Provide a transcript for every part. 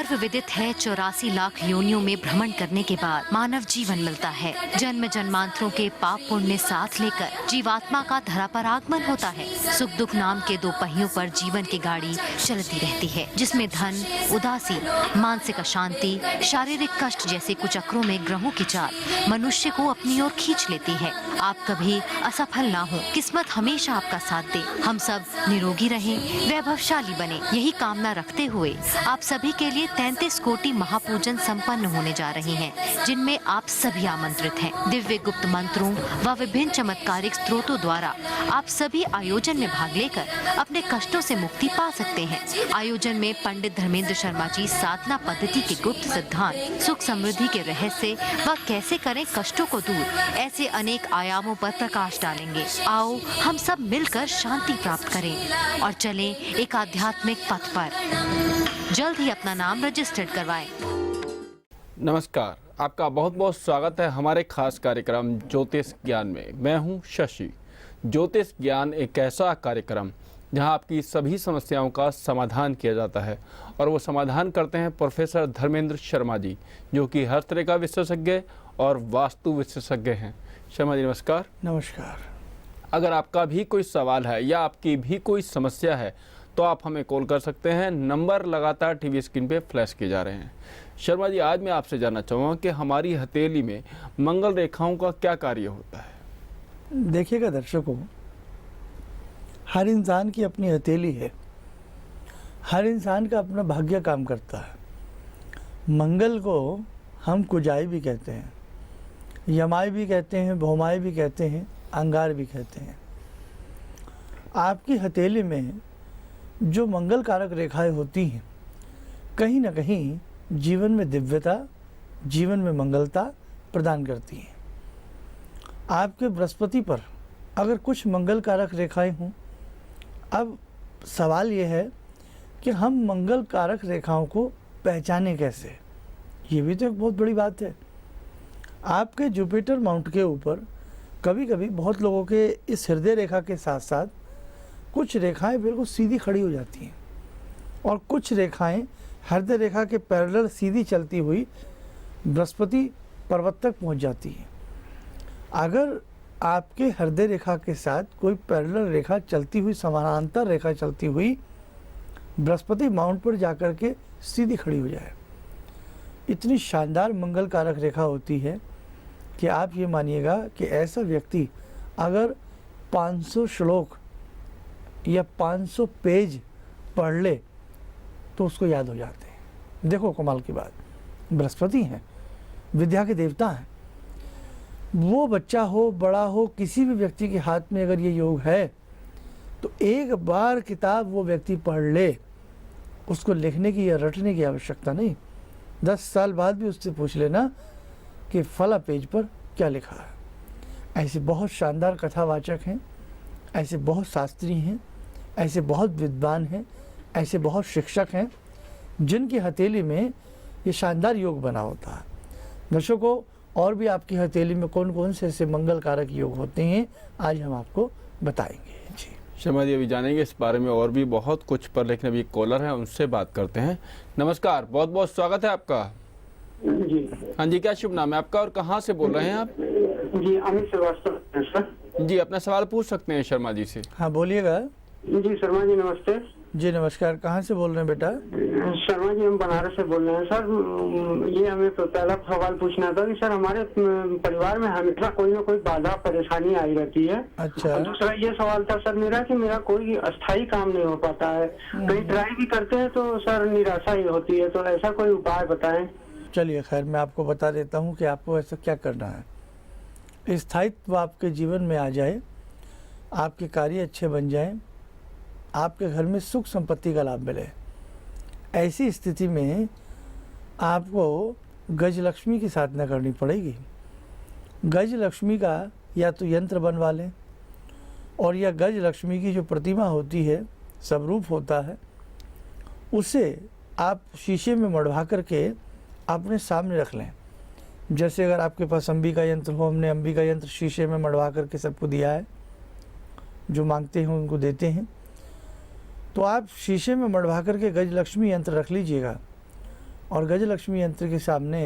सर्व विदित है 84 लाख योनियों में भ्रमण करने के बाद मानव जीवन मिलता है। जन्म जन्मांतरों के पाप पुण्य साथ लेकर जीवात्मा का धरा पर आगमन होता है। सुख दुख नाम के दो पहियों पर जीवन की गाड़ी चलती रहती है, जिसमें धन, उदासी, मानसिक अशांति, शारीरिक कष्ट जैसे कुचक्रों में ग्रहों की चाल मनुष्य को अपनी ओर खींच लेती है। आप कभी असफल ना हो, किस्मत हमेशा आपका साथ दे, हम सब निरोगी रहें, वैभवशाली बने, यही कामना रखते हुए आप सभी के लिए 33 कोटि महापूजन संपन्न होने जा रहे हैं, जिनमें आप सभी आमंत्रित हैं। दिव्य गुप्त मंत्रों व विभिन्न चमत्कारिक स्त्रोतों द्वारा आप सभी आयोजन में भाग लेकर अपने कष्टों से मुक्ति पा सकते हैं। आयोजन में पंडित धर्मेंद्र शर्मा जी साधना पद्धति के गुप्त सिद्धांत, सुख समृद्धि के रहस्य व कैसे करें कष्टों को दूर, ऐसे अनेक आयामों पर प्रकाश डालेंगे। आओ हम सब मिलकर शांति प्राप्त करें और चलें एक आध्यात्मिक पथ पर। जल्द ही अपना नाम रजिस्टर्ड करवाएं। नमस्कार, आपका बहुत बहुत स्वागत है हमारे खास कार्यक्रम ज्योतिष ज्ञान में। मैं हूं शशि। ज्योतिष ज्ञान एक ऐसा कार्यक्रम जहां आपकी सभी समस्याओं का समाधान किया जाता है और वो समाधान करते हैं प्रोफेसर धर्मेंद्र शर्मा जी, जो कि हर तरह का विशेषज्ञ और वास्तु विशेषज्ञ हैं। शर्मा जी नमस्कार। नमस्कार। अगर आपका भी कोई सवाल है या आपकी भी कोई समस्या है तो आप हमें कॉल कर सकते हैं। नंबर लगातार टीवी स्क्रीन पे फ्लैश किए जा रहे हैं। शर्मा जी, आज मैं आपसे जानना चाहूँगा कि हमारी हथेली में मंगल रेखाओं का क्या कार्य होता है? देखिएगा दर्शकों, हर इंसान की अपनी हथेली है, हर इंसान का अपना भाग्य काम करता है। मंगल को हम कुजाई भी कहते हैं, यमाई भी कहते हैं, भौमाई भी कहते हैं, अंगार भी कहते हैं। आपकी हथेली में जो मंगल कारक रेखाएं होती हैं, कहीं ना कहीं जीवन में दिव्यता, जीवन में मंगलता प्रदान करती हैं। आपके बृहस्पति पर अगर कुछ मंगल कारक रेखाएं हों, अब सवाल ये है कि हम मंगल कारक रेखाओं को पहचानें कैसे। ये भी तो एक बहुत बड़ी बात है। आपके जुपिटर माउंट के ऊपर कभी कभी बहुत लोगों के इस हृदय रेखा के साथ साथ कुछ रेखाएं बिल्कुल सीधी खड़ी हो जाती हैं और कुछ रेखाएं हृदय रेखा के पैरेलल सीधी चलती हुई बृहस्पति पर्वत तक पहुंच जाती हैं। अगर आपके हृदय रेखा के साथ कोई पैरेलल रेखा चलती हुई, समानांतर रेखा चलती हुई बृहस्पति माउंट पर जाकर के सीधी खड़ी हो जाए, इतनी शानदार मंगल कारक रेखा होती है कि आप ये मानिएगा कि ऐसा व्यक्ति अगर 500 श्लोक या 500 पेज पढ़ ले तो उसको याद हो जाते हैं। देखो कमाल की बात, बृहस्पति हैं, विद्या के देवता हैं। वो बच्चा हो, बड़ा हो, किसी भी व्यक्ति के हाथ में अगर ये योग है तो एक बार किताब वो व्यक्ति पढ़ ले, उसको लिखने की या रटने की आवश्यकता नहीं। 10 साल बाद भी उससे पूछ लेना कि फला पेज पर क्या लिखा है। ऐसे बहुत शानदार कथावाचक हैं, ऐसे बहुत शास्त्री हैं, ऐसे बहुत विद्वान हैं, ऐसे बहुत शिक्षक हैं जिनकी हथेली में ये शानदार योग बना होता है। दर्शकों, और भी आपकी हथेली में कौन कौन से ऐसे मंगल कारक योग होते हैं, आज हम आपको बताएंगे। जी शर्मा जी, अभी जानेंगे इस बारे में और भी बहुत कुछ, पर लेकिन अभी कॉलर है, उनसे बात करते हैं। नमस्कार, बहुत बहुत स्वागत है आपका। जी हाँ जी, क्या शुभ नाम है आपका और कहाँ से बोल रहे हैं आप? जी, अमित श्रीवास्तव है सर। जी, अपना सवाल पूछ सकते हैं शर्मा जी से। हाँ बोलिएगा। जी शर्मा जी नमस्ते। जी नमस्कार, कहाँ से बोल रहे हैं बेटा? शर्मा जी हम बनारस से बोल रहे हैं सर। ये हमें तो पहला सवाल पूछना था कि सर हमारे परिवार में हमेशा कोई ना कोई बाधा परेशानी आई रहती है। अच्छा। दूसरा ये सवाल था सर मेरा कि मेरा कोई अस्थायी काम नहीं हो पाता है, कहीं ट्राई भी करते हैं तो सर निराशा ही होती है, तो ऐसा कोई उपाय बताएं। चलिए खैर, मैं आपको बता देता हूँ कि आपको ऐसा क्या करना है। स्थायित्व आपके जीवन में आ जाए, आपके कार्य अच्छे बन जाएं, आपके घर में सुख संपत्ति का लाभ मिले, ऐसी स्थिति में आपको गजलक्ष्मी की साधना करनी पड़ेगी। गजलक्ष्मी का या तो यंत्र बनवा लें, और या गजलक्ष्मी की जो प्रतिमा होती है, स्वरूप होता है, उसे आप शीशे में मढ़वा करके अपने सामने रख लें। जैसे अगर आपके पास अंबिका यंत्र हो, हमने अंबिका यंत्र शीशे में मढ़वा करके सबको दिया है, जो मांगते हैं उनको देते हैं। तो आप शीशे में मढ़वा करके गजलक्ष्मी यंत्र रख लीजिएगा और गजलक्ष्मी यंत्र के सामने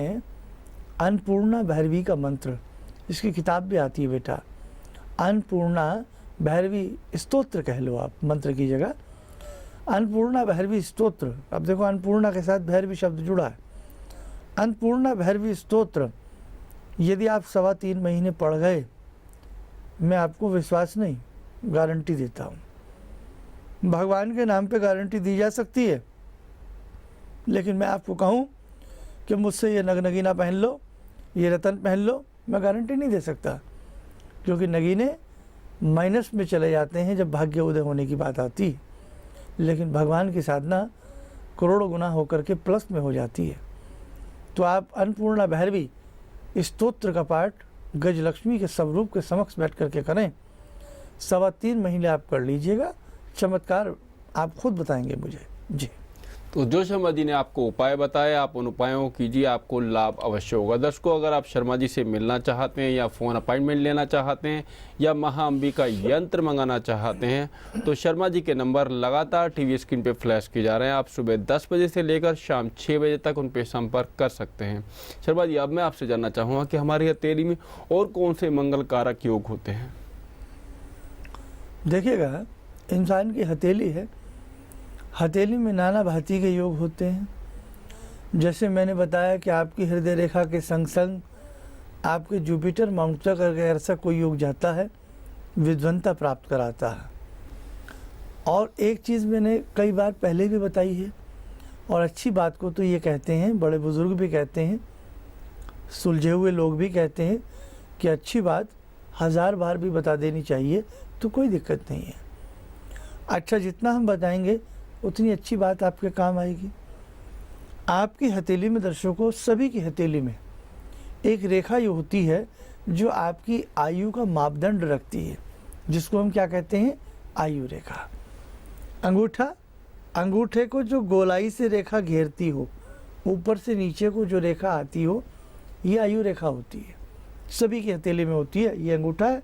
अन्नपूर्णा भैरवी का मंत्र, इसकी किताब भी आती है बेटा, अन्नपूर्णा भैरवी स्तोत्र कह लो आप मंत्र की जगह, अन्नपूर्णा भैरवी स्तोत्र। अब देखो अन्नपूर्णा के साथ भैरवी शब्द जुड़ा है। अन्नपूर्णा भैरवी स्तोत्र यदि आप 3.25 महीने पढ़ गए, मैं आपको विश्वास नहीं, गारंटी देता हूँ। भगवान के नाम पे गारंटी दी जा सकती है, लेकिन मैं आपको कहूँ कि मुझसे ये नगनगीना पहन लो, ये रतन पहन लो, मैं गारंटी नहीं दे सकता, क्योंकि नगीने माइनस में चले जाते हैं जब भाग्य उदय होने की बात आती है, लेकिन भगवान की साधना करोड़ों गुना होकर के प्लस में हो जाती है। तो आप अन्नपूर्णा भैरवी स्तोत्र का पाठ गजलक्ष्मी के स्वरूप के समक्ष बैठ करके करें, 3.25 महीने आप कर लीजिएगा, चमत्कार आप खुद बताएंगे मुझे। जी। तो जो शर्मा जी ने आपको उपाय बताए, आप उन उपायों को कीजिए, आपको लाभ अवश्य होगा। दर्शकों, अगर आप शर्मा जी से मिलना चाहते हैं या फ़ोन अपॉइंटमेंट लेना चाहते हैं या महाअंबिका यंत्र मंगाना चाहते हैं तो शर्मा जी के नंबर लगातार टीवी स्क्रीन पे फ्लैश किए जा रहे हैं। आप सुबह 10 बजे से लेकर शाम 6 बजे तक उन पर संपर्क कर सकते हैं। शर्मा जी, अब मैं आपसे जानना चाहूँगा कि हमारी हथेली में और कौन से मंगल कारक योग होते हैं? देखिएगा, इंसान की हथेली है, हथेली में नाना भांति के योग होते हैं। जैसे मैंने बताया कि आपकी हृदय रेखा के संग संग आपके जुपिटर माउंट तक अगर ऐसा कोई योग जाता है, विद्वंता प्राप्त कराता है। और एक चीज़ मैंने कई बार पहले भी बताई है, और अच्छी बात को तो ये कहते हैं, बड़े बुजुर्ग भी कहते हैं, सुलझे हुए लोग भी कहते हैं कि अच्छी बात 1000 बार भी बता देनी चाहिए तो कोई दिक्कत नहीं है। अच्छा, जितना हम बताएंगे उतनी अच्छी बात आपके काम आएगी। आपकी हथेली में, दर्शकों सभी की हथेली में एक रेखा ये होती है जो आपकी आयु का मापदंड रखती है, जिसको हम क्या कहते हैं, आयु रेखा। अंगूठा, अंगूठे को जो गोलाई से रेखा घेरती हो, ऊपर से नीचे को जो रेखा आती हो, ये आयु रेखा होती है। सभी की हथेली में होती है। ये अंगूठा है,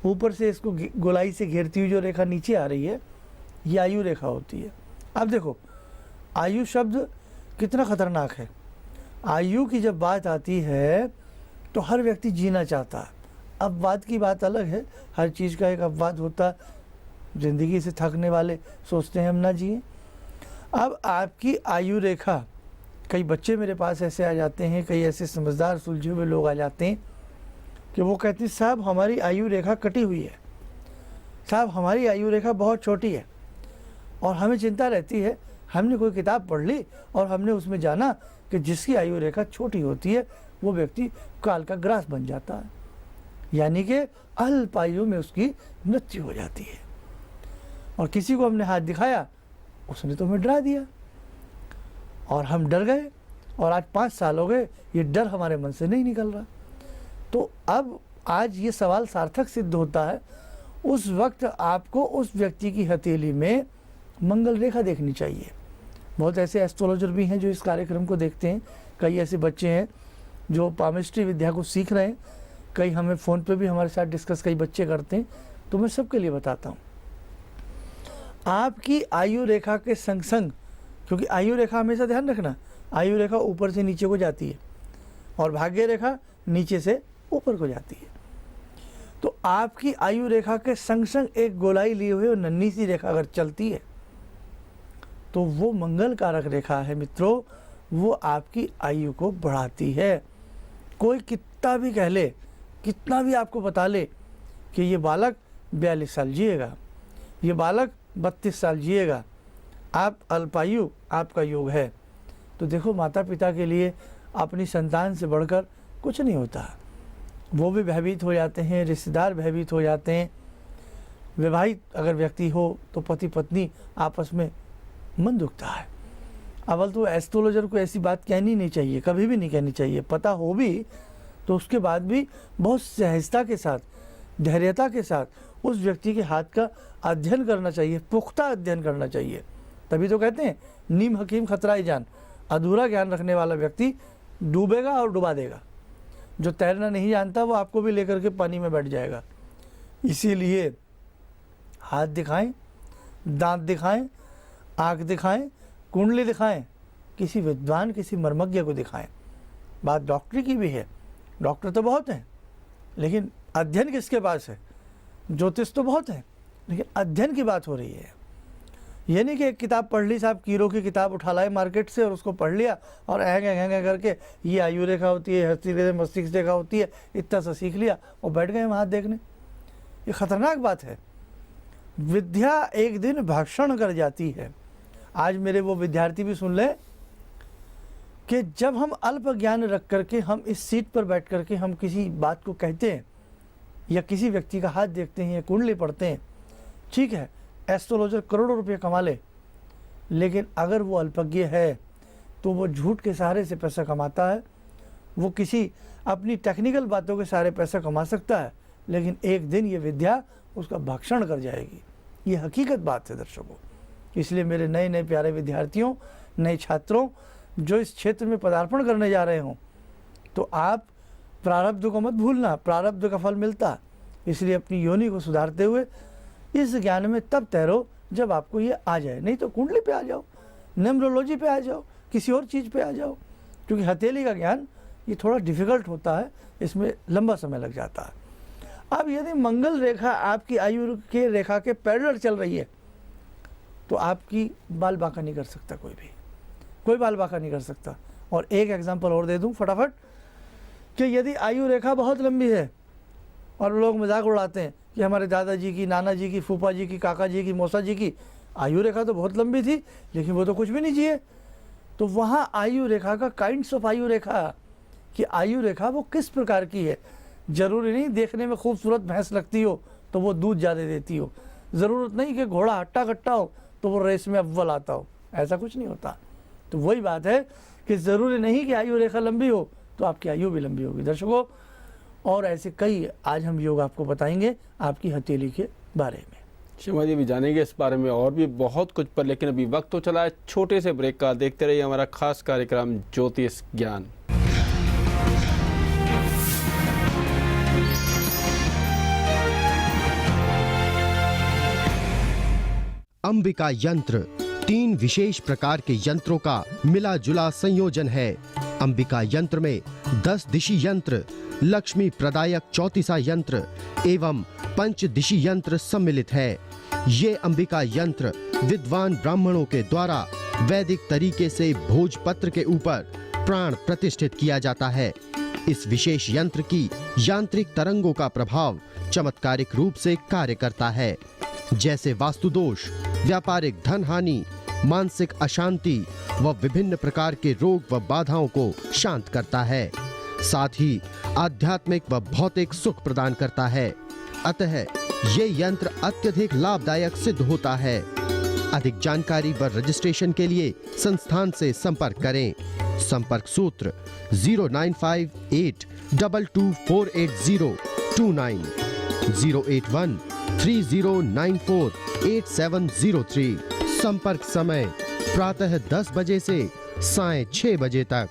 ऊपर से इसको गोलाई से घेरती हुई जो रेखा नीचे आ रही है, ये आयु रेखा होती है। अब देखो, आयु शब्द कितना खतरनाक है। आयु की जब बात आती है तो हर व्यक्ति जीना चाहता है। अपवाद की बात अलग है, हर चीज़ का एक अपवाद होता है। ज़िंदगी से थकने वाले सोचते हैं हम ना जिए। अब आपकी आयु रेखा, कई बच्चे मेरे पास ऐसे आ जाते हैं, कई ऐसे समझदार सुलझे हुए लोग आ जाते हैं कि वो कहते हैं साहब हमारी आयु रेखा कटी हुई है, साहब हमारी आयु रेखा बहुत छोटी है, और हमें चिंता रहती है। हमने कोई किताब पढ़ ली और हमने उसमें जाना कि जिसकी आयु रेखा छोटी होती है वो व्यक्ति काल का ग्रास बन जाता है, यानी कि अल्प आयु में उसकी मृत्यु हो जाती है। और किसी को हमने हाथ दिखाया, उसने तो हमें डरा दिया और हम डर गए, और आज 5 साल हो गए ये डर हमारे मन से नहीं निकल रहा। तो अब आज ये सवाल सार्थक सिद्ध होता है। उस वक्त आपको उस व्यक्ति की हथेली में मंगल रेखा देखनी चाहिए। बहुत ऐसे एस्ट्रोलॉजर भी हैं जो इस कार्यक्रम को देखते हैं, कई ऐसे बच्चे हैं जो पामिस्ट्री विद्या को सीख रहे हैं, कई हमें फ़ोन पे भी हमारे साथ डिस्कस कई बच्चे करते हैं। तो मैं सबके लिए बताता हूँ, आपकी आयु रेखा के संग संग, क्योंकि आयु रेखा हमेशा ध्यान रखना, आयु रेखा ऊपर से नीचे को जाती है और भाग्य रेखा नीचे से ऊपर को जाती है। तो आपकी आयु रेखा के संग संग एक गोलाई लिए हुए और नन्ही सी रेखा अगर चलती है तो वो मंगल कारक रेखा है मित्रों, वो आपकी आयु को बढ़ाती है। कोई कितना भी कह ले, कितना भी आपको बता ले कि ये बालक 42 साल जिएगा, ये बालक 32 साल जिएगा, आप अल्पायु आपका योग है, तो देखो माता पिता के लिए अपनी संतान से बढ़कर कुछ नहीं होता। वो भी भयभीत हो जाते हैं, रिश्तेदार भयभीत हो जाते हैं, विवाहित अगर व्यक्ति हो तो पति पत्नी आपस में मन दुखता है। अव्वल तो एस्ट्रोलॉजर को ऐसी बात कहनी नहीं चाहिए, कभी भी नहीं कहनी चाहिए। पता हो भी तो उसके बाद भी बहुत सहजता के साथ, धैर्यता के साथ उस व्यक्ति के हाथ का अध्ययन करना चाहिए, पुख्ता अध्ययन करना चाहिए। तभी तो कहते हैं नीम हकीम खतराए जान। अधूरा ज्ञान रखने वाला व्यक्ति डूबेगा और डुबा देगा। जो तैरना नहीं जानता वो आपको भी लेकर के पानी में बैठ जाएगा। इसीलिए हाथ दिखाएं, दांत दिखाएं, आँख दिखाएं, कुंडली दिखाएं किसी विद्वान, किसी मर्मज्ञ को दिखाएं। बात डॉक्टरी की भी है, डॉक्टर तो बहुत हैं, लेकिन अध्ययन किसके पास है? ज्योतिष तो बहुत है, लेकिन अध्ययन की बात हो रही है। ये नहीं कि एक किताब पढ़ ली साहब, कीरो की किताब उठा लाए मार्केट से और उसको पढ़ लिया और ऐंगे करके ये आयु रेखा होती है, हस्ती मस्तिष्क रेखा होती है, इतना सा सीख लिया और बैठ गए वहाँ देखने। ये खतरनाक बात है। विद्या एक दिन भाषण कर जाती है। आज मेरे वो विद्यार्थी भी सुन ले कि जब हम अल्प ज्ञान रख करके हम इस सीट पर बैठ करके हम किसी बात को कहते हैं या किसी व्यक्ति का हाथ देखते हैं या कुंडली पढ़ते हैं, ठीक है, एस्ट्रोलॉजर करोड़ों रुपए कमा ले, लेकिन अगर वो अल्पज्ञ है तो वो झूठ के सहारे से पैसा कमाता है, वो किसी अपनी टेक्निकल बातों के सहारे पैसा कमा सकता है, लेकिन एक दिन ये विद्या उसका भक्षण कर जाएगी। ये हकीकत बात है दर्शकों। इसलिए मेरे नए नए प्यारे विद्यार्थियों, नए छात्रों जो इस क्षेत्र में पदार्पण करने जा रहे हों, तो आप प्रारब्ध को मत भूलना, प्रारब्ध का फल मिलता। इसलिए अपनी योनि को सुधारते हुए इस ज्ञान में तब तैरो जब आपको ये आ जाए, नहीं तो कुंडली पे आ जाओ, न्यूमरोलॉजी पे आ जाओ, किसी और चीज़ पे आ जाओ, क्योंकि हथेली का ज्ञान ये थोड़ा डिफ़िकल्ट होता है, इसमें लंबा समय लग जाता है। अब यदि मंगल रेखा आपकी आयु के रेखा के पैरेलल चल रही है तो आपकी बाल बांका नहीं कर सकता कोई भी, कोई बाल बांका नहीं कर सकता। और एक एग्जांपल और दे दूं फटाफट कि यदि आयु रेखा बहुत लंबी है और लोग मजाक उड़ाते हैं कि हमारे दादाजी की, नाना जी की, फूफा जी की, काका जी की, मौसा जी की आयु रेखा तो बहुत लंबी थी, लेकिन वो तो कुछ भी नहीं जिए। तो वहाँ आयु रेखा का काइंड्स ऑफ आयु रेखा कि आयु रेखा वो किस प्रकार की है। ज़रूरी नहीं देखने में खूबसूरत भैंस लगती हो तो वो दूध ज़्यादा देती हो, ज़रूरत नहीं कि घोड़ा हट्टा कट्टा हो तो वो रेस में अव्वल आता हो, ऐसा कुछ नहीं होता। तो वही बात है कि ज़रूरी नहीं कि आयु रेखा लंबी हो तो आपकी आयु भी लंबी होगी दर्शकों। और ऐसे कई आज हम योग आपको बताएंगे आपकी हथेली के बारे में। शर्मा जी भी जानेंगे इस बारे में और भी बहुत कुछ पर, लेकिन अभी वक्त तो चला है छोटे से ब्रेक का। देखते रहिए हमारा खास कार्यक्रम ज्योतिष ज्ञान। अंबिका यंत्र 3 विशेष प्रकार के यंत्रों का मिला जुला संयोजन है। अंबिका यंत्र में 10 दिशी यंत्र, लक्ष्मी प्रदायक चौतीसा यंत्र एवं पंचदिशी यंत्र सम्मिलित है। ये अंबिका यंत्र विद्वान ब्राह्मणों के द्वारा वैदिक तरीके से भोजपत्र के ऊपर प्राण प्रतिष्ठित किया जाता है। इस विशेष यंत्र की यांत्रिक तरंगों का प्रभाव चमत्कारिक रूप से कार्य करता है, जैसे वास्तु दोष, व्यापारिक धन हानि, मानसिक अशांति व विभिन्न प्रकार के रोग व बाधाओं को शांत करता है। साथ ही आध्यात्मिक व भौतिक सुख प्रदान करता है। अतः ये यंत्र अत्यधिक लाभदायक सिद्ध होता है। अधिक जानकारी व रजिस्ट्रेशन के लिए संस्थान से संपर्क करें। संपर्क सूत्र 09582248029 08130948703। संपर्क समय प्रातः 10 बजे से सायं 6 बजे तक।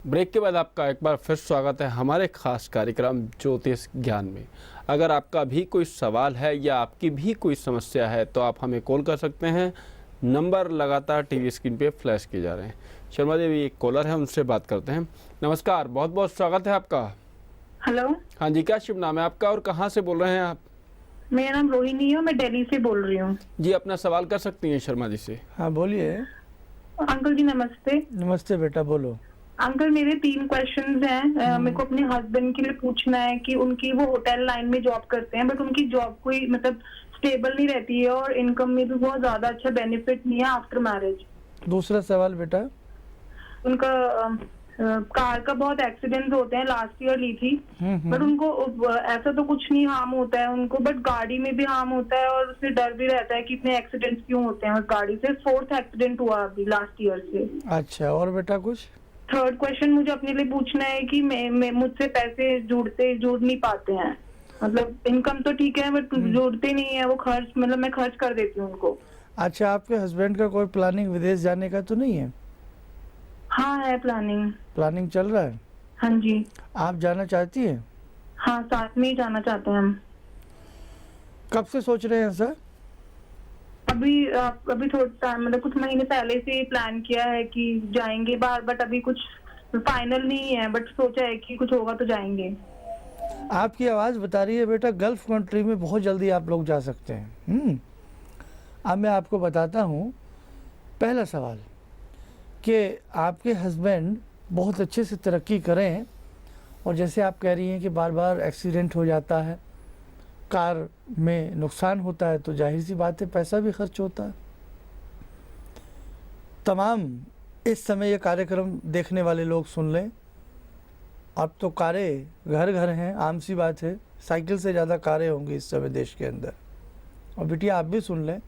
ब्रेक के बाद आपका एक बार फिर स्वागत है हमारे खास कार्यक्रम ज्योतिष ज्ञान में। अगर आपका भी कोई सवाल है या आपकी भी कोई समस्या है तो आप हमें कॉल कर सकते हैं। नंबर लगातार टीवी स्क्रीन पे फ्लैश किए जा रहे हैं। शर्मा देवी एक कॉलर है, उनसे बात करते हैं। नमस्कार, बहुत बहुत स्वागत है आपका। हेलो। हाँ जी, क्या शुभ नाम है आपका और कहाँ से बोल रहे हैं आप? मेरा नाम रोहिणी है, मैं दिल्ली से बोल रही हूँ। जी, अपना सवाल कर सकती हैं शर्मा जी से। हाँ बोलिए। अंकल जी नमस्ते। नमस्ते बेटा, बोलो। अंकल मेरे 3 क्वेश्चंस हैं। मेरे को अपने हस्बैंड के लिए पूछना है कि उनकी वो होटल लाइन में जॉब करते हैं, बट उनकी जॉब कोई मतलब स्टेबल नहीं रहती है और इनकम में भी बहुत ज्यादा अच्छा बेनिफिट नहीं है आफ्टर मैरिज। दूसरा सवाल बेटा। उनका कार का बहुत एक्सीडेंट होते हैं, लास्ट ईयर ली थी, बट उनको ऐसा तो कुछ नहीं हार्म होता है उनको, बट गाड़ी में भी हार्म होता है और उससे डर भी रहता है कि इतने एक्सीडेंट्स क्यों होते हैं उस गाड़ी से। 4th एक्सीडेंट हुआ अभी लास्ट ईयर से। अच्छा, और बेटा कुछ? 3rd क्वेश्चन मुझे अपने लिए पूछना है कि मैं मुझसे पैसे जुड़ नहीं पाते हैं, मतलब इनकम तो ठीक है बट जुड़ते नहीं है वो, खर्च मतलब मैं खर्च कर देती हूँ उनको। अच्छा, आपके हस्बैंड का कोई प्लानिंग विदेश जाने का तो नहीं है? हाँ है प्लानिंग। प्लानिंग चल रहा है? हाँ जी। आप जाना चाहती हैं? हाँ, साथ में ही जाना चाहते हैं हम। कब से सोच रहे हैं सर? अभी थोड़ा टाइम, मतलब कुछ महीने पहले से प्लान किया है कि जाएंगे बाहर, बट अभी कुछ फाइनल नहीं है, बट सोचा है कि कुछ होगा तो जाएंगे। आपकी आवाज़ बता रही है बेटा गल्फ़ कंट्री में बहुत जल्दी आप लोग जा सकते हैं। अब मैं आपको बताता हूँ। पहला सवाल कि आपके हस्बैंड बहुत अच्छे से तरक्की करें, और जैसे आप कह रही हैं कि बार बार एक्सीडेंट हो जाता है, कार में नुकसान होता है, तो जाहिर सी बात है पैसा भी खर्च होता है। तमाम इस समय ये कार्यक्रम देखने वाले लोग सुन लें। अब तो कारें घर घर हैं, आम सी बात है, साइकिल से ज़्यादा कारें होंगी इस समय देश के अंदर। और बिटिया आप भी सुन लें,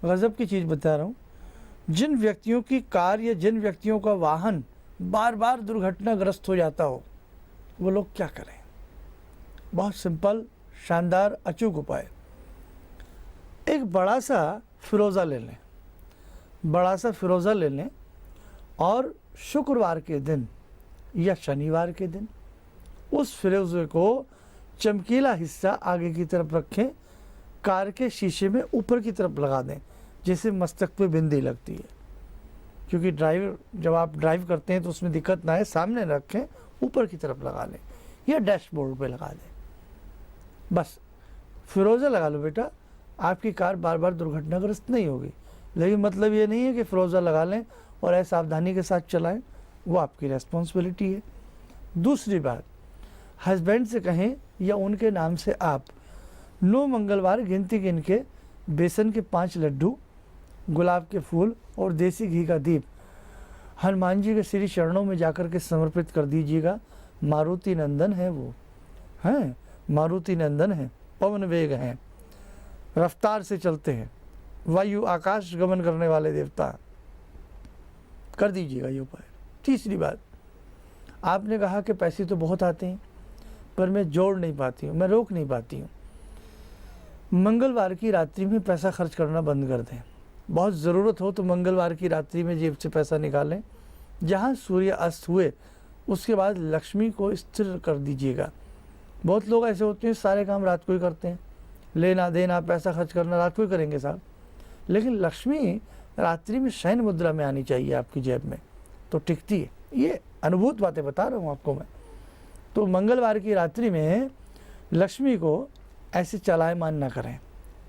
गज़ब की चीज़ बता रहा हूँ। जिन व्यक्तियों की कार या जिन व्यक्तियों का वाहन बार बार दुर्घटनाग्रस्त हो जाता हो, वो लोग क्या करें? बहुत सिंपल, शानदार, अचूक उपाय। एक बड़ा सा फिरोज़ा ले लें, बड़ा सा फिरोज़ा ले लें, और शुक्रवार के दिन या शनिवार के दिन उस फिरोज़े को चमकीला हिस्सा आगे की तरफ रखें, कार के शीशे में ऊपर की तरफ लगा दें, जैसे मस्तक पे बिंदी लगती है। क्योंकि जब आप ड्राइव करते हैं तो उसमें दिक्कत ना है, सामने रखें, ऊपर की तरफ लगा लें या डैशबोर्ड पे लगा दें। बस फिरोज़ा लगा लो बेटा, आपकी कार बार बार दुर्घटनाग्रस्त नहीं होगी। लेकिन मतलब ये नहीं है कि फिरोज़ा लगा लें और असावधानी के साथ चलाएं, वो आपकी रेस्पॉन्सिबिलिटी है। दूसरी बात, हस्बैंड से कहें या उनके नाम से आप 9 मंगलवार गिनती गिन के बेसन के 5 लड्डू, गुलाब के फूल और देसी घी का दीप हनुमान जी के श्री चरणों में जाकर के समर्पित कर दीजिएगा। मारुति नंदन है वो, हैं मारुति नंदन है, पवन वेग हैं, रफ्तार से चलते हैं, वायु आकाश गमन करने वाले देवता। कर दीजिएगा ये उपाय। तीसरी बात, आपने कहा कि पैसे तो बहुत आते हैं पर मैं जोड़ नहीं पाती हूँ, मैं रोक नहीं पाती हूँ। मंगलवार की रात्रि में पैसा खर्च करना बंद कर दें। बहुत ज़रूरत हो तो मंगलवार की रात्रि में जेब से पैसा निकालें। जहाँ सूर्य अस्त हुए उसके बाद लक्ष्मी को स्थिर कर दीजिएगा। बहुत लोग ऐसे होते हैं सारे काम रात को ही करते हैं, लेना देना पैसा खर्च करना रात को ही करेंगे साहब, लेकिन लक्ष्मी रात्रि में शयन मुद्रा में आनी चाहिए आपकी जेब में, तो टिकती है। ये अनुभूत बातें बता रहा हूँ आपको मैं। तो मंगलवार की रात्रि में लक्ष्मी को ऐसे चलायमान ना करें।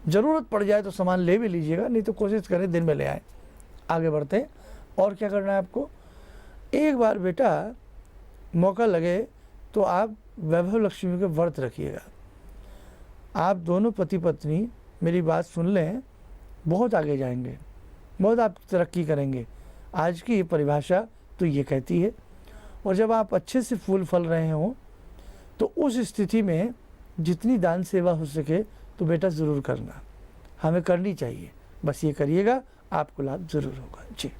ज़रूरत पड़ जाए तो सामान ले भी लीजिएगा, नहीं तो कोशिश करें दिन में ले आए। आगे बढ़ते हैं। और क्या करना है आपको, एक बार बेटा मौका लगे तो आप वैभव लक्ष्मी के व्रत रखिएगा। आप दोनों पति पत्नी मेरी बात सुन लें, बहुत आगे जाएंगे, बहुत आप तरक्की करेंगे। आज की परिभाषा तो ये कहती है। और जब आप अच्छे से फूल फल रहे हों तो उस स्थिति में जितनी दान सेवा हो सके तो बेटा ज़रूर करना, हमें करनी चाहिए। बस ये करिएगा, आपको लाभ ज़रूर होगा जी।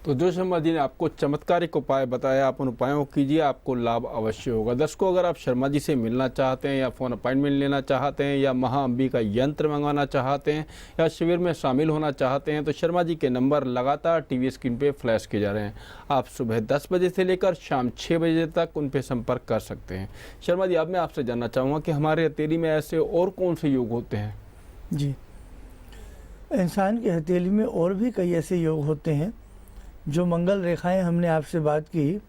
तो जो शर्मा जी ने आपको चमत्कारिक उपाय बताया, आप उन उपायों को कीजिए, आपको लाभ अवश्य होगा। दर्शकों, अगर आप शर्मा जी से मिलना चाहते हैं या फ़ोन अपॉइंटमेंट लेना चाहते हैं या महा अम्बी का यंत्र मंगवाना चाहते हैं या शिविर में शामिल होना चाहते हैं तो शर्मा जी के नंबर लगातार टीवी स्क्रीन पे फ्लैश किए जा रहे हैं। आप सुबह 10 बजे से लेकर शाम 6 बजे तक उन पर संपर्क कर सकते हैं। शर्मा जी, अब मैं आपसे जानना चाहूँगा कि हमारे हथेली में ऐसे और कौन से योग होते हैं? जी, इंसान की हथेली में और भी कई ऐसे योग होते हैं। जो मंगल रेखाएं हमने आपसे बात की,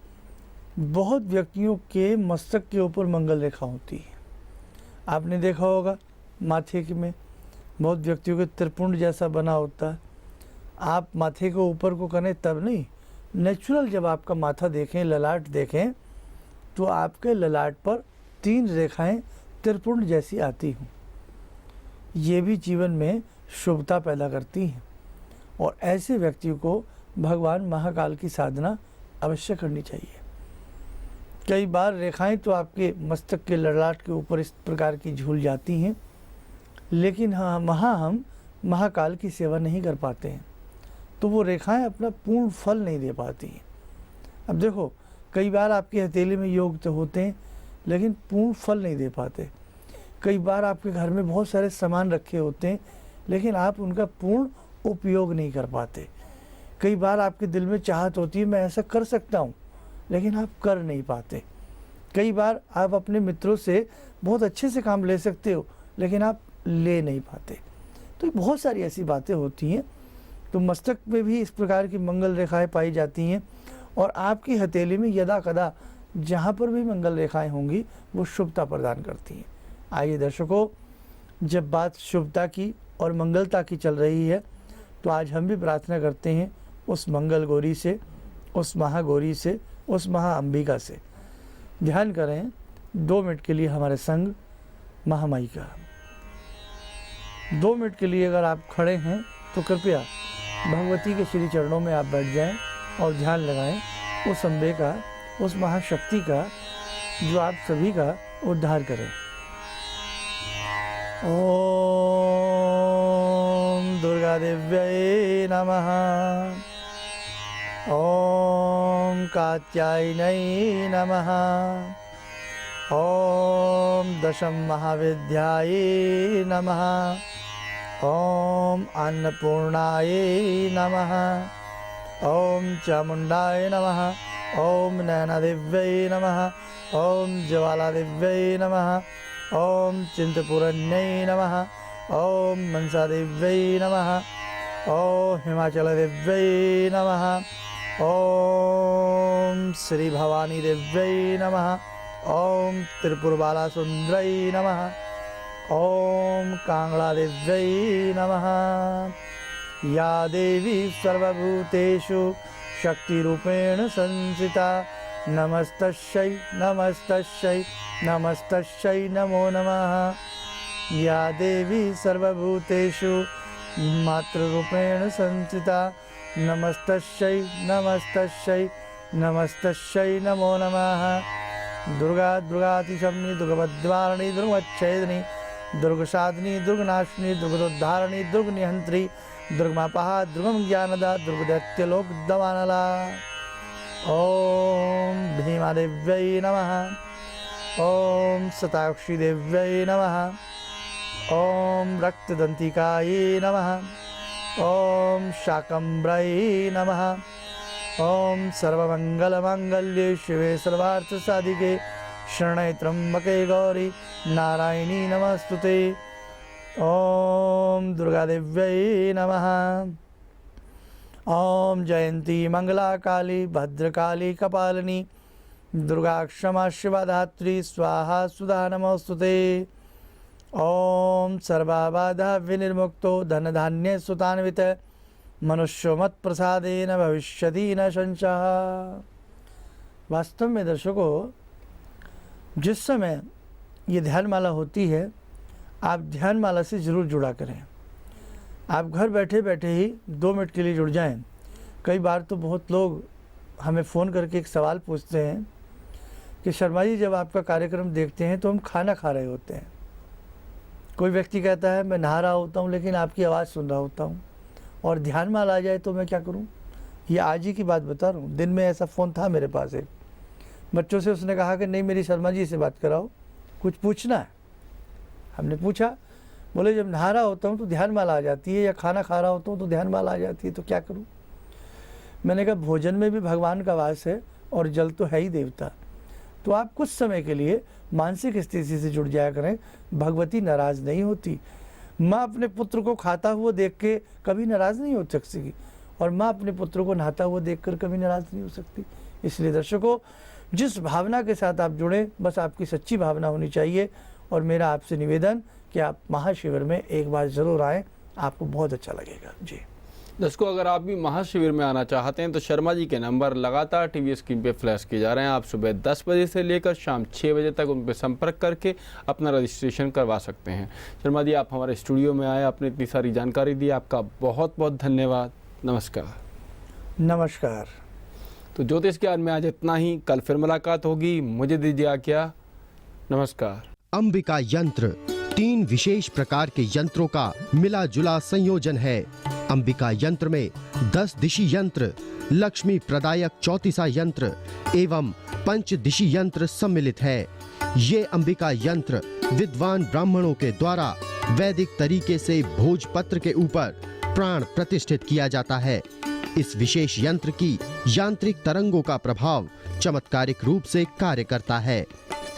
बहुत व्यक्तियों के मस्तक के ऊपर मंगल रेखा होती है। आपने देखा होगा माथे के में बहुत व्यक्तियों के त्रिपुंड जैसा बना होता है। आप माथे के ऊपर को करें तब नहीं, नेचुरल जब आपका माथा देखें, ललाट देखें, तो आपके ललाट पर 3 रेखाएं त्रिपुंड जैसी आती हों। ये भी जीवन में शुभता पैदा करती हैं। और ऐसे व्यक्ति को भगवान महाकाल की साधना अवश्य करनी चाहिए। कई बार रेखाएं तो आपके मस्तक के ललाट के ऊपर इस प्रकार की झूल जाती हैं, लेकिन हाँ, वहाँ हम महाकाल की सेवा नहीं कर पाते हैं, तो वो रेखाएं अपना पूर्ण फल नहीं दे पाती हैं। अब देखो, कई बार आपकी हथेली में योग तो होते हैं लेकिन पूर्ण फल नहीं दे पाते। कई बार आपके घर में बहुत सारे सामान रखे होते हैं लेकिन आप उनका पूर्ण उपयोग नहीं कर पाते। कई बार आपके दिल में चाहत होती है मैं ऐसा कर सकता हूँ, लेकिन आप कर नहीं पाते। कई बार आप अपने मित्रों से बहुत अच्छे से काम ले सकते हो, लेकिन आप ले नहीं पाते। तो बहुत सारी ऐसी बातें होती हैं। तो मस्तक में भी इस प्रकार की मंगल रेखाएं पाई जाती हैं, और आपकी हथेली में यदा कदा जहाँ पर भी मंगल रेखाएं होंगी वो शुभता प्रदान करती हैं। आइए दर्शकों, जब बात शुभता की और मंगलता की चल रही है, तो आज हम भी प्रार्थना करते हैं उस मंगल गौरी से, उस महागौरी से, उस महाअंबिका से। ध्यान करें 2 मिनट के लिए हमारे संग महामाई का। 2 मिनट के लिए अगर आप खड़े हैं तो कृपया भगवती के श्री चरणों में आप बैठ जाएं और ध्यान लगाएं उस अम्बे का, उस महाशक्ति का, जो आप सभी का उद्धार करें। ओम दुर्गा देव्यै नमः। ओम कात्यायनै नमः। ओम दशम महाविद्यायै नमः। ओम अन्नपूर्णाय नमः। ओम चामुंडाय नमः। ओम नयनादेव्यै नमः। ओम ज्वालादेव्यै नमः। ओम चिंतपूरण्यै नमः। ओम मनसादेव्यै नमः। ओम हिमाचलदेव्यै नमः। ओम श्री भवानी देव्यै नमः। ओम त्रिपुरबालासुंदरै नमः। ओम कांगड़ादेव्यै नमः। या देवी सर्वभूतेषु शक्तिरूपेण संस्थिता, नमस्तस्यै नमस्तस्यै नमस्तस्यै नमो नमः। या देवी सर्वभूतेषु मातृरूपेण संस्थिता, नमस्तस्यै नमस्तस्यै नमस्तस्यै नमो नमः। दुर्गा दुर्गातिशम्नि दुर्गवद्वारिणी दुर्गमच्छेदिनी दुर्गसाधिनी दुर्गनाशिनी दुर्गोद्धारिणी दुर्गनिहंत्री दुर्गमापहा दुर्गम ज्ञानदा दुर्गदैत्यलोक दवानला। ओम भीमादेव्यै नमः। ओम शताक्षी देव्यै नमः। ओम रक्तदंतिकायै नमः। ओम शाकंभ्रै नमः। ओम सर्वमंगलमांगल्ये शिवे सर्वार्थसाधिके शरण्ये त्र्यंबके गौरी नारायणी नमस्तुते। ओम दुर्गादेव्यै नमः। ओम जयंती मंगला काली भद्रकाली कपालिनी दुर्गा क्षमा शिवा धात्री स्वाहा सुधा नमोस्तुते। ओम सर्वबाधा विनिर्मुक्तो धन धान्य सुतान्वित मनुष्यो मत प्रसादेन भविष्यति न संशय। वास्तव में दर्शकों, जिस समय ये ध्यानमाला होती है, आप ध्यानमाला से ज़रूर जुड़ा करें। आप घर बैठे बैठे ही 2 मिनट के लिए जुड़ जाएं। कई बार तो बहुत लोग हमें फ़ोन करके एक सवाल पूछते हैं कि शर्मा जी, जब आपका कार्यक्रम देखते हैं तो हम खाना खा रहे होते हैं। कोई व्यक्ति कहता है मैं नहा रहा होता हूँ लेकिन आपकी आवाज़ सुन रहा होता हूँ, और ध्यानमाला आ जाए तो मैं क्या करूँ। ये आज ही की बात बता रहा हूँ। दिन में ऐसा फ़ोन था मेरे पास एक, बच्चों से उसने कहा कि नहीं मेरी शर्मा जी से बात कराओ, कुछ पूछना है। हमने पूछा, बोले जब नहा रहा होता हूँ तो ध्यानमाला आ जाती है, या खाना खा रहा होता हूँ तो ध्यानमाला आ जाती है, तो क्या करूँ। मैंने कहा भोजन में भी भगवान का वास है और जल तो है ही देवता। तो आप कुछ समय के लिए मानसिक स्थिति से जुड़ जाया करें। भगवती नाराज़ नहीं होती। माँ अपने पुत्र को खाता हुआ देख के कभी नाराज़ नहीं हो सकती, और माँ अपने पुत्र को नहाता हुआ देखकर कभी नाराज़ नहीं हो सकती। इसलिए दर्शकों, जिस भावना के साथ आप जुड़ें, बस आपकी सच्ची भावना होनी चाहिए। और मेरा आपसे निवेदन कि आप महाशिविर में एक बार ज़रूर आएँ, आपको बहुत अच्छा लगेगा। जी दर्शकों, अगर आप भी महाशिविर में आना चाहते हैं तो शर्मा जी के नंबर लगातार टीवी स्क्रीन पे फ्लैश किए जा रहे हैं। आप सुबह 10 बजे से लेकर शाम 6 बजे तक उन पर संपर्क करके अपना रजिस्ट्रेशन करवा सकते हैं। शर्मा जी, आप हमारे स्टूडियो में आए, आपने इतनी सारी जानकारी दी, आपका बहुत बहुत धन्यवाद। नमस्कार। नमस्कार। तो ज्योतिष ज्ञान में आज इतना ही। कल फिर मुलाकात होगी। मुझे दीजिए आज्ञा। नमस्कार। अंबिका यंत्र 3 विशेष प्रकार के यंत्रों का मिला जुला संयोजन है। अंबिका यंत्र में 10 दिशी यंत्र, लक्ष्मी प्रदायक 34 यंत्र एवं पंच दिशी यंत्र सम्मिलित है। ये अंबिका यंत्र विद्वान ब्राह्मणों के द्वारा वैदिक तरीके से भोजपत्र के ऊपर प्राण प्रतिष्ठित किया जाता है। इस विशेष यंत्र की यांत्रिक तरंगों का प्रभाव चमत्कारिक रूप से कार्य करता है।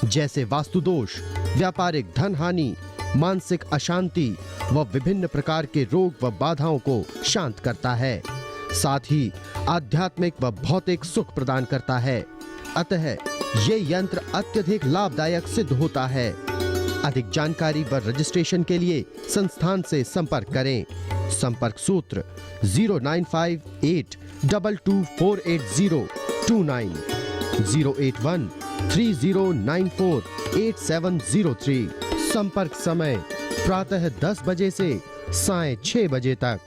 जैसे वास्तु दोष, व्यापारिक धन हानि, मानसिक अशांति व विभिन्न प्रकार के रोग व बाधाओं को शांत करता है। साथ ही आध्यात्मिक व भौतिक सुख प्रदान करता है। अतः ये यंत्र अत्यधिक लाभदायक सिद्ध होता है। अधिक जानकारी व रजिस्ट्रेशन के लिए संस्थान से संपर्क करें। संपर्क सूत्र 09582248029 08130948703। संपर्क समय प्रातः 10 बजे से सायं 6 बजे तक।